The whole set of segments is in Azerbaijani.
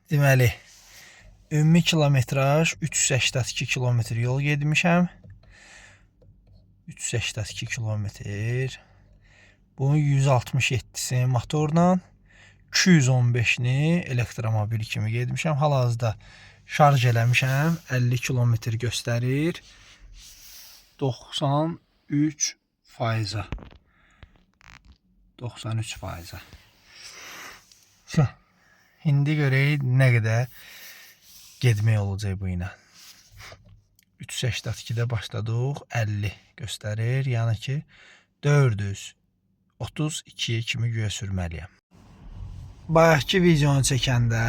Deməli, ümumi kilometraj 382 kilometr yol getmişəm. 382 kilometr. Bunun 167'si motorla, 215'ni elektromobil kimi getmişəm. Hal-hazırda şarj eləmişəm, 50 kilometr göstərir. 93%. 93%. İndi görək nə qədər getmək olacaq bu ilə. 382'də başladıq, 50 göstərir. Yəni ki 432'ye kimi göyə sürməliyəm. Bayaqki videonu çəkəndə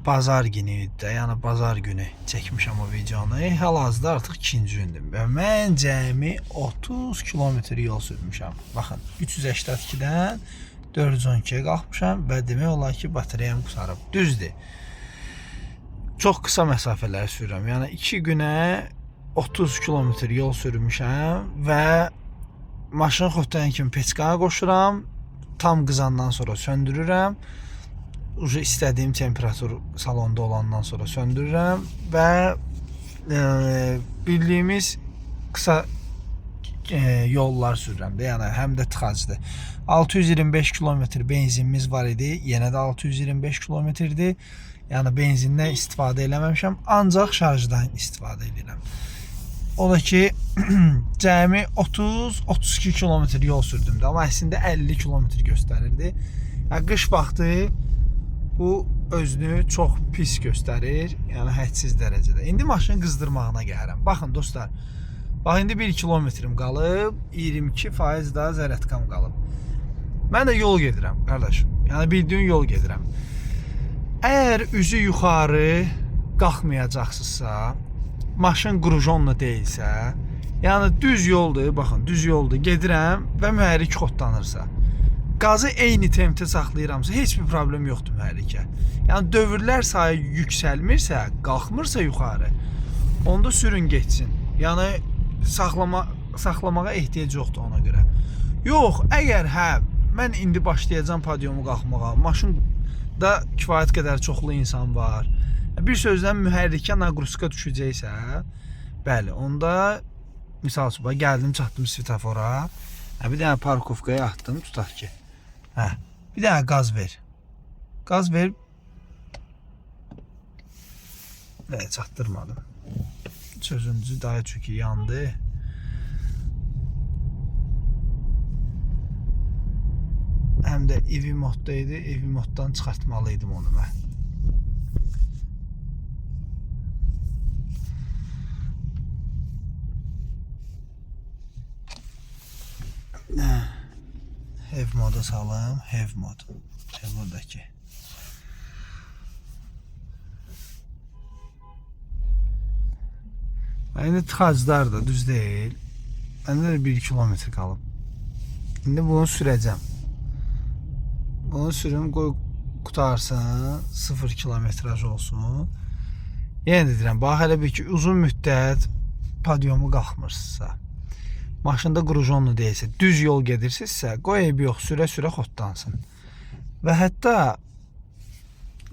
bazar günü idi. Yəni bazar günü çəkmişəm o videonu. Hal-hazırda artıq ikinci gündür. Və mən cəmi 30 kilometr yol sürmüşəm. Baxın, 382'dən 412'ye qalxmışam və demək olar ki, bateriyam qusarıb. Düzdür. Çox qısa məsafələr sürürəm. Yəni 2 günə 30 kilometr yol sürmüşəm və maşın xotlayan kimi peçkaya qoşuram. Tam qızandan sonra söndürürəm. Uca istədiyim temperatur salonda olandan sonra söndürürəm və bildiyimiz qısa yollar sürürəm də, yəni həm də tıxacdır. 625 kilometr benzinimiz var idi. Yenə də 625 kilometrdir. Yəni benzindən istifadə eləməmişəm, ancaq şarjdan istifadə edirəm. O da ki, cəmi 30-32 kilometr yol sürdüm də, amma əslində 50 kilometr göstərirdi. Yəni qış vaxtı bu özünü çox pis göstərir, yəni hədsiz dərəcədə. İndi maşını qızdırmağına gəlirəm. Baxın dostlar, bax indi 1 kilometrim qalıb, 22% daha zərətkam qalıb. Mən də yol gedirəm, qardaşım. Yəni bildiyin yol gedirəm. Əgər üzü yuxarı qalxmayacaqsınızsa, maşın qrujonla deyilsə, yəni düz yoldur, baxın, düz yoldur, gedirəm və mühərrik xodlanırsa, qazı eyni tempdə saxlayıramsa, heç bir problem yoxdur mühərrikə. Yəni dövrlər sayı yüksəlmirsə, qalxmırsa yuxarı, onda sürün geçsin. Yəni saxlamağa ehtiyac yoxdur ona görə. Yox, əgər mən indi başlayacağım podiumu qalxmağa, maşında kifayət qədər çoxlu insan var, bir sözlə mühərrikə naqruska düşəcəksə, bəli, onda misal üçün, gəldim, çatdım svitofora, bir dənə parkovkaya atdım, tutaq ki, bir dənə qaz ver. Qaz ver. Çatdırmadım. Sözümüzü daha çünki yandı. Həm də EV modda idi, EV moddan çıxartmalıydım onu mən. Hev moda salım, hev mod. Buradakı. İndi tıxaclar da düz deyil. Məndə də 1 kilometr qalıb. İndi bunu sürəcəm. Bunu sürüm, qoy qutarsın, 0 kilometraj olsun. Yenə də deyirəm, bax hələ bir ki, uzun müddət podiumu qalxmırsınızsa, maşında qrujonlu deyilsə, düz yol gedirsinizsə, qoy eybi yox, sürə-sürə xodlansın. Və hətta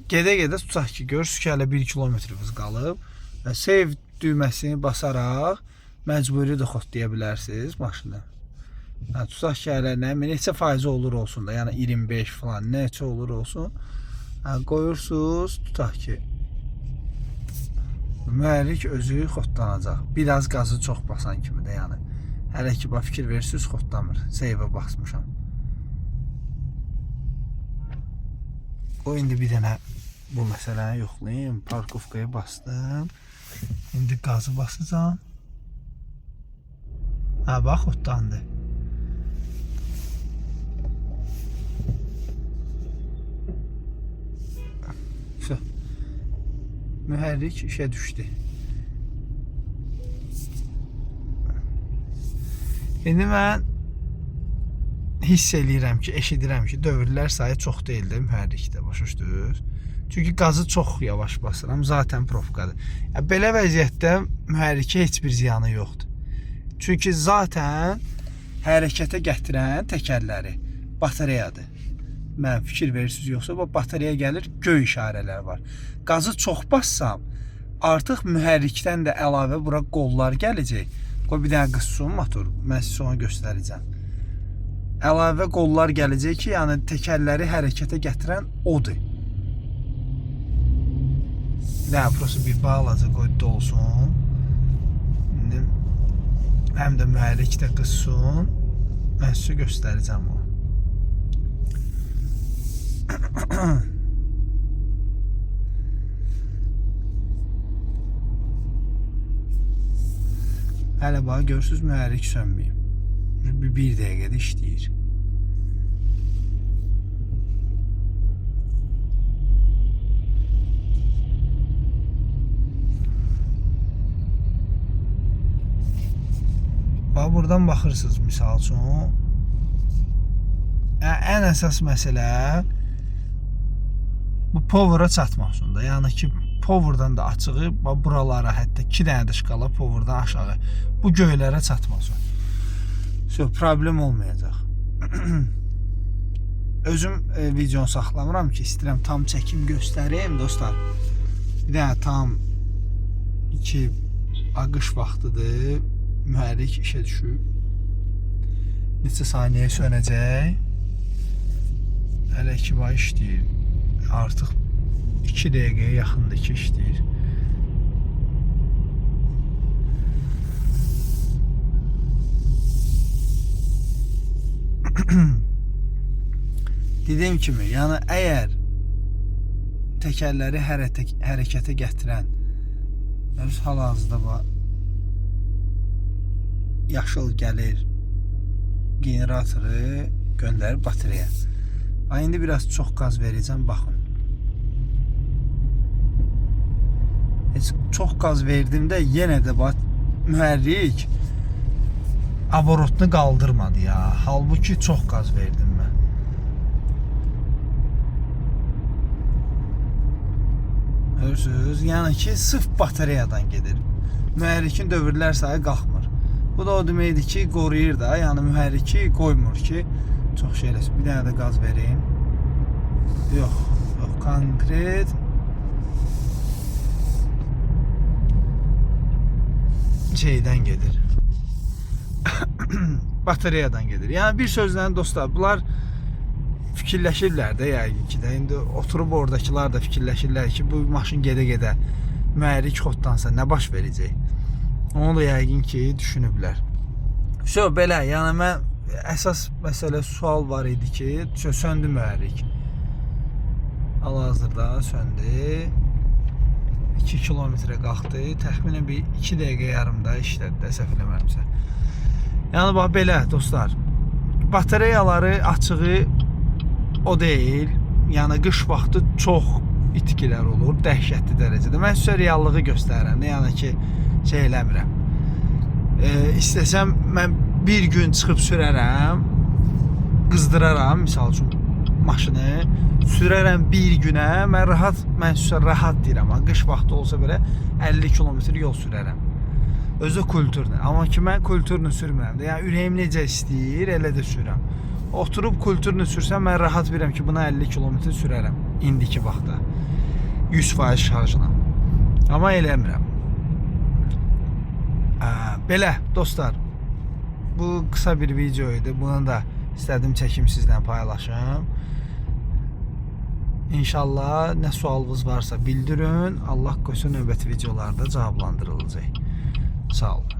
gedə-gedə tutaq ki, görürsünüz ki, hələ 1 kilometrimiz qalıb və save düyməsini basaraq məcburi də xodlaya bilərsiniz maşını. Yəni, tutaq ki, hələ neçə faizi olur olsun da, yəni 25 falan, neçə olur olsun, qoyursunuz, tutaq ki, mühərrik özü xodlanacaq. Biraz qazı çox basan kimi də, yəni. Hələ ki, fikir verirsiniz, xodlamır. Save-ə basmışam. O, indi bir dənə bu məsələni yoxlayayım. Parkovkaya bastım. İndi qazı basacağım. Bax, xodlandı. Mühərrik işə düşdü. İndi mən hiss eləyirəm ki, eşidirəm ki, dövrlər sayı çox deyildir mühərrikdə, başa düşdünüz? Çünki qazı çox yavaş basıram, zaten profkadır. Belə vəziyyətdə mühərrikə heç bir ziyanı yoxdur. Çünki zaten hərəkətə gətirən təkərləri batareyadır. mən fikir verirsiniz yoxsa bu batareyaya gəlir göy işarələr var. Qazı çox bassam artıq mühərrikdən də əlavə bura qollar gələcək. Qoy bir dənə qıssun motor, mən sizə onu göstərəcəm. Əlavə qollar gələcək ki, yəni təkərləri hərəkətə gətirən odur. Daha prosu bir bağlaca qoy dolsun. Həm də mühərrik də qıssun. Mən sizə göstərəcəm onu. Hələ bax görürsünüz mühərrik sönməyib. Bir dəqiqədə işləyir. Bax buradan baxırsınız misal üçün. Ən əsas məsələ bu power'a çatmasında. Yəni ki power'dan da açığı buralara, hətta 2 dənə də şkala power'dan aşağı bu göylərə çatmasın. Problem olmayacaq. Özüm videonu saxlamıram ki, istəyirəm tam çəkim göstəreyim dostlar. Bir dənə tam 2 qış vaxtıdır. Mühərrik işə düşüb. Neçə saniyə sönəcək. Hələ ki bax işləyir. Artıq 2 dəqiqəyə yaxındır ki işləyir. Dediyim kimi, yəni əgər təkərləri hərəkətə gətirən hal-hazırda bax yaşıl gəlir generatoru göndərir batareyaya. İndi biraz çox qaz verəcəm, baxın. Heç çox qaz verdimdə yenə də bax mühərrik aborotunu qaldırmadı ya. Halbuki çox qaz verdim mən. Görürsünüz? Yəni ki, sırf batareyadan gedir. Mühərrikin dövrlər sayı qalxmır. Bu da o deməkdir ki, qoruyur da, yəni mühərriki qoymur ki, çox şey eləsin. Bir dənə də qaz vereyim. Yox, konkret. Şeydən gedir. Batareyadan gedir. Yəni bir sözlə dostlar, bunlar fikirləşirlər də yəqin ki də. İndi oturub oradakılar da fikirləşirlər ki, bu maşın gedə-gedə mühərrik xoddansa nə baş verəcək? Onu da yəqin ki düşünüblər. Belə, yəni mən əsas məsələ sual var idi ki, söndü mühərrik. Hal-hazırda söndü. 2 kilometrə qalxdı. Təxminən bir 2 dəqiqə yarımda işlədi də, səhv eləmirəmsə. Yəni bax belə dostlar. Batareyaları açığı o deyil. Yəni qış vaxtı çox itkilər olur, dəhşətli dərəcədə. Mən sizə reallığı göstərirəm. Yəni ki, şey eləmirəm. İstəsəm mən bir gün çıxıb sürərəm, qızdıraram misal üçün maşını, sürərəm bir günə, mən sizə rahat deyirəm. Qış vaxtı olsa belə 50 kilometr yol sürərəm. Özü kulturla. Amma ki mən kulturla sürmürəm də. Yəni ürəyim necə istəyir, elə də sürürəm. Oturub kulturla sürsəm mən rahat bilirəm ki, buna 50 kilometr sürərəm indiki vaxtda. 100% şarjla. Amma eləmirəm. Belə dostlar, bu qısa bir video idi. Bunu da istədim çəkim sizlə paylaşım. İnşallah nə sualınız varsa bildirin. Allah qoysun növbəti videolarda cavablandırılacaq. Sağ olun.